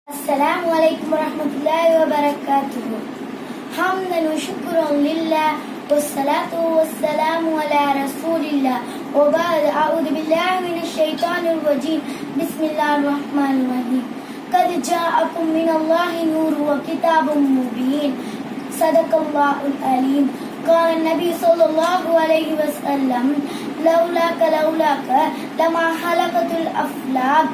السلام عليكم ورحمة الله وبركاته. حمدا وشكرا لله والصلاة والسلام على رسول الله وبعد. أعوذ بالله من الشيطان الرجيم. بسم الله الرحمن الرحيم. قد جاءكم من الله نور وكتاب مبين. صدق الله العليم. قال النبي صلى الله عليه وسلم لولاك لما خلقت الأفلاك.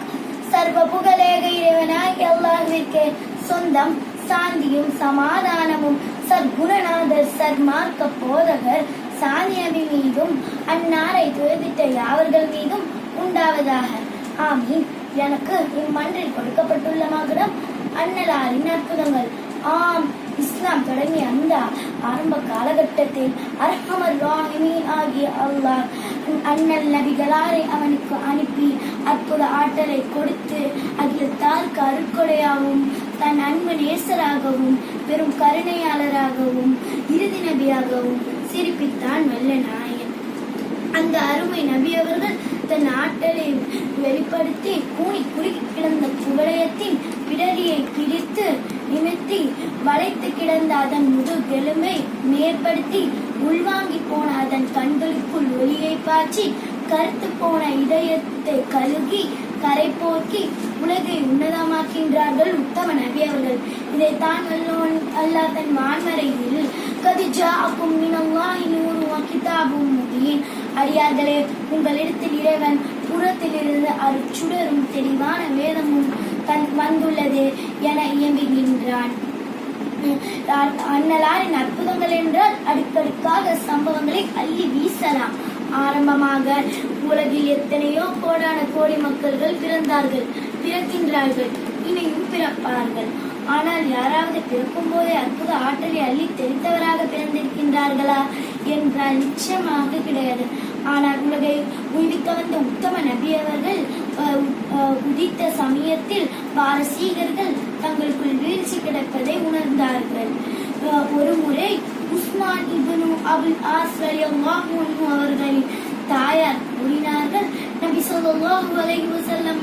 சர்வ புகழேக இறைவனாய் அல்லாஹ்விற்கே சொந்தம். சாந்தியும் சமாதானமும் சர்க்குணநாதர் சர்மார்க்க போதகர் சாந்தி நபி மீதும் அன்னாரை துயர்த்திட்ட யாவர்கள் மீதும் உண்டாவதாக. ஆமீன். எனக்கு இம்மன்றில் கொடுக்கப்பட்டுள்ள மகுடம் அன்னலாரின் அற்புதங்கள். ஆம், இஸ்லாம் தொடங்கிய அந்த ஆரம்ப காலகட்டத்தில் அர்ஹமர் ராஹிமீன் ஆகிய அல்லாஹ் அண்ணல் நபிகளாரை அவனுக்கு அனுப்பி அற்புத ஆற்றலை கொடுத்து அகிலத்தார்க்கு அருட்கொடையாகவும் தன் அன்பு நேசராகவும் பெரும் கருணையாளராகவும் இறுதி நபியாகவும் சிரிப்பித்தான் வல்ல நாயன். அந்த அருமை நபி அவர்கள் தன் ஆற்றலை வெளிப்படுத்தி கூனி குறுக்கி கிடந்த குவளையத்தின் பிடரியை பிடித்து நிமித்தி வளைத்து கிடந்த அதன் முதுகெலும்பை மேற்படுத்தி உள்வாங்கி போன அதன் கண்களுக்குள் ஒளியை பாய்ச்சி கருத்து போன இதயத்தை கழுகி கரை போக்கி உலகை உன்னதமாக்கின்றார்கள் உத்தம நபி அவர்கள். இதைத்தான் அல்லாஹ் தன் வான்மறையில் கதிஜாஅக்கும் மினல்லாஹி நூரும் வ கிதாபும் முபீன், அடியார்களே, உங்களிடத்தில் இறைவன் புறத்திலிருந்து அருட்சுடரும் தெளிவான வேதமும் வந்துள்ளது என இயம்புகின்றான். அன்னலாரின் அற்புதங்கள் என்றால் அடுக்கடுக்காக சம்பவங்களை அள்ளி வீசலாம். ஆரம்பமாக உலகில் எத்தனையோ கோடான கோடி மக்கள்கள் பிறக்கின்றார்கள், இனியும் பிறப்பார்கள். ஆனால் யாராவது பிறக்கும் போதே அற்புத ஆற்றலை அள்ளி தெளித்தவராக பிறந்திருக்கின்றார்களா என்றால் நிச்சயமாக கிடையாது. ஆனால் உலகை உய்விக்க வந்த உத்தம நபி அவர்கள் உதித்த சமயத்தில் பாரசீகர்கள் தங்களுக்குள் வீழ்ச்சி கிடப்பதை உணர்ந்தார்கள். ஒரு முறை உஸ்மான் இப்னு அபுல் ஆஸ் ரலியல்லாஹு அன்ஹு அவர்களின் தாயார் கூறினார்கள், நபி ஸல்லல்லாஹு அலைஹி வஸல்லம்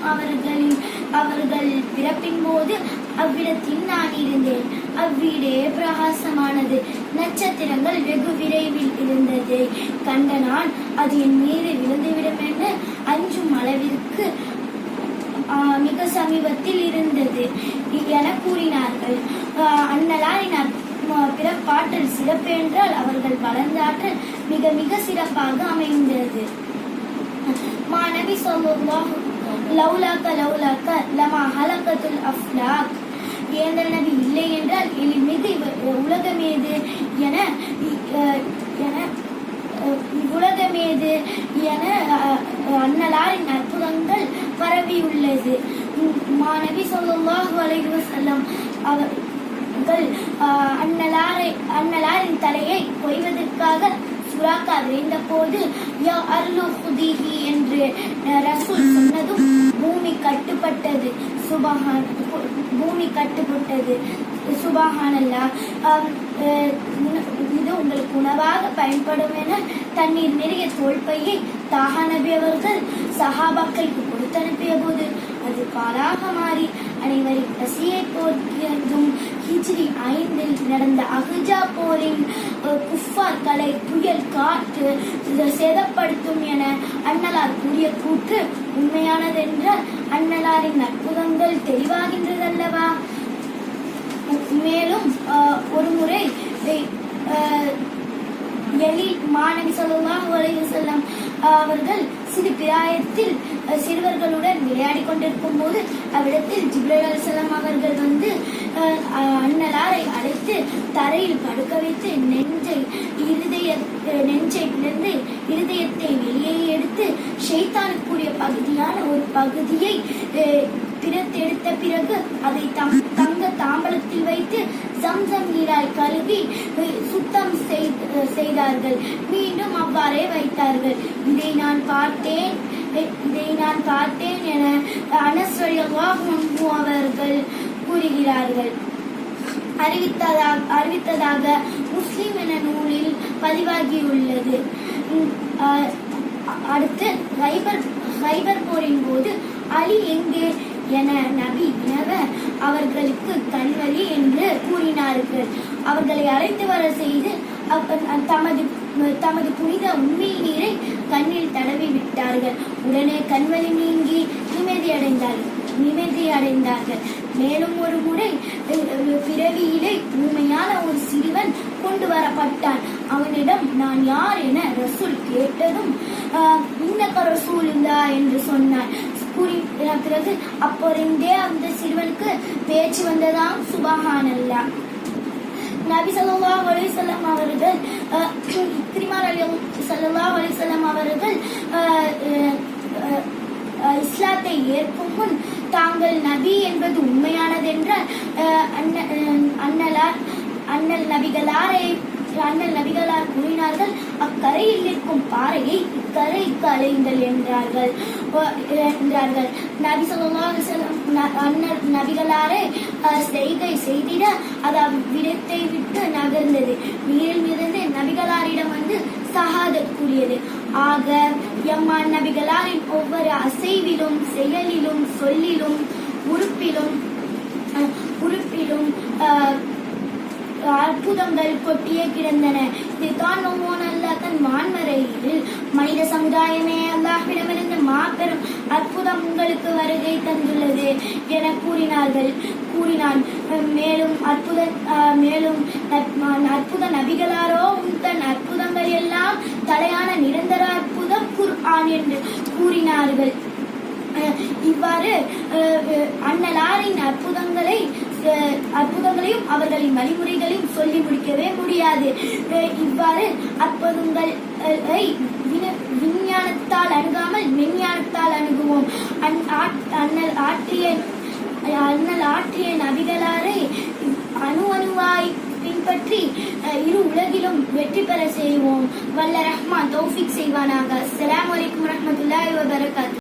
அவர்கள் பிறப்பின் போது அவ்விடத்தில் நான் இருந்தேன். அவ்வீடே பிரகாசமானது, நட்சத்திரங்கள் வெகு விரைவில் இருந்ததை கண்ட நான் அது என் மீது விழுந்துவிடும் என அஞ்சும் அளவிற்கு மிக சமீபத்தில் இருந்தது என கூறினார்கள். அன்னலாரின் பிறப்பாற்றல் சிறப்பு என்றால் அவர்கள் வளர்ந்த ஆற்றல் மிக மிக சிறப்பாக அமைந்தது. நபி ஸல்லல்லாஹு லவுலாக்க லமா ஹலகத்துல் அஃப்லாக். ஏந்தல் நபி இல்லை என்றால் எழில்மிகு உலகமேது என அன்னலாரின் அற்புதங்கள் பரவியுள்ளது. நபி ஸல்லல்லாஹு அலைஹி வஸல்லம் அவர்கள் அன்னலாரின் தலையை கொய்வதற்காக சுராக்கா விரைந்த போது யா அர்லு ஹுதீஹி என்று ரசூல் சொன்னதும் பூமி கட்டுப்பட்டது. சுபஹானல்லாஹ். இது உங்களுக்கு உணவாக பயன்படும் என தண்ணீர் நிறைய தோல்பையை தாஹா நபி அவர்கள் சஹாபாக்களுக்கு கொடுத்து அனுப்பிய போது அது பாலாக மாறி அனைவரின் பசியை போக்கியதும். ஹிஜ்ரி 5 நடந்த அஹ்ஜா போரின் குஃபார்களை புயல் காற்று சேதப்படுத்தும் என அன்னலார் கூறிய கூற்று உண்மையானதென்றால் அன்னலாரின் அற்புதங்கள் தெளிவாகின்றதல்லவா? மேலும் ஒரு முறை நபி ஸல்லல்லாஹு அலைஹி வஸல்லம் அவர்கள் சிறு பிராயத்தில் சிறுவர்களுடன் விளையாடி கொண்டிருக்கும் போது அவ்விடத்தில் ஜிப்ரீல் அலைஹிஸ்ஸலாம் அவர்கள் வந்து அன்னலாரை அழைத்து தரையில் படுக்க வைத்து நெஞ்சையிலிருந்து இருதயத்தை வெளியே எடுத்து ஷைத்தானுக்குரிய பகுதியான ஒரு பகுதியை பிறத்தெடுத்த பிறகு அதை தங்க தாம்பலத்தில் வைத்து ஜம்சம் நீரால் கழுவி சுத்தம் செய்தார்கள். மீண்டும் அவ்வாறே வைத்தார்கள். இதை நான் பார்த்தேன் என அனஸ் ரலியல்லாஹு அன்ஹு அவர்கள் கூறுகிறார்கள். அறிவித்ததாக முஸ்லிம் என நூலில் பதிவாகியுள்ளது. அடுத்து ஹைபர் போரின் போது அலி எங்கே என நபி வினவ அவர்களுக்கு கண்வலி என்று கூறினார்கள். அவர்களை அழைத்து வர செய்து தமது புனித உம்மில் நீரை கண்ணில் தடவி விட்டார்கள். உடனே கண்வலி நீங்கி நிம்மதியடைந்தார்கள். மேலும் ஒரு முறை பிறவியிலே ஊமையான ஒரு சிறுவன் கொண்டு வரப்பட்டான். அவனிடம் நான் யார் என ரசூல் கேட்டதும் இன்னக ரசூலுல்லா என்று சொன்னான். பிறகு அப்பொழுதே அந்த சிறுவனுக்கு பேச்சு வந்ததாம். சுபஹானல்லாஹ். நபி ஸல்லல்லாஹு அலைஹி வஸல்லம் அவர்கள் இக்ரிமா ஸல்லல்லாஹு அலைஹி வஸல்லம் அவர்கள் இஸ்லாத்தை ஏற்கும் முன் தாங்கள் நபி என்பது உண்மையானதென்றால் அண்ணல் நபிகளார் கூறினார்கள், அக்கரையில் இருக்கும் பாறையை இக்கரைக்கு அலையுங்கள் என்றார்கள். நபி ஸல்லல்லாஹு அலைஹி வஸல்லம் அண்ணல் நபிகளாரை செய்கை செய்திட அதாவது விடத்தை விட்டு நகர்ந்தது. நீரில் மிதந்து நபிகளாரிடம் வந்து ஷஹாதத் கூறியது. ஆக எம்மான் நபிகளாரின் ஒவ்வொரு அசைவிலும் செயலிலும் சொல்லிலும் உறுப்பிலும் அற்புதங்கள் கொட்டியே கிடந்தன. இதுதான் தன் வான்மறையில் மனித சமுதாயமே அல்லாஹ்விடமிருந்து மாபெரும் அற்புதம் உங்களுக்கு வருகை தந்துள்ளது என கூறினான். மேலும் அற்புத நபிகளாரோ தன் அற்புதங்கள் எல்லாம் தலையான நிரந்தர அற்புதம் குர்ஆன் என்று கூறினார்கள். இவ்வாறு அண்ணலாரின் அற்புதங்களையும் அவர்களின் வழிமுறைகளையும் சொல்லி முடிக்கவே முடியாது. இவ்வாறு அற்புதங்களை விஞ்ஞானத்தால் அணுகாமல் மெஞ்ஞானத்தால் அணுகுவோம். அண்ணல் ஆற்றிய நபிகளாரை அணுவாய் பின்பற்றி இரு உலகிலும் வெற்றி பெற செய்வோம். வல்ல ரஹ்மான் தௌஃபீக் செய்வானாக. அஸ்ஸலாமு அலைக்கும் வரஹ்மத்துல்லாஹி வபரகாத்துஹு.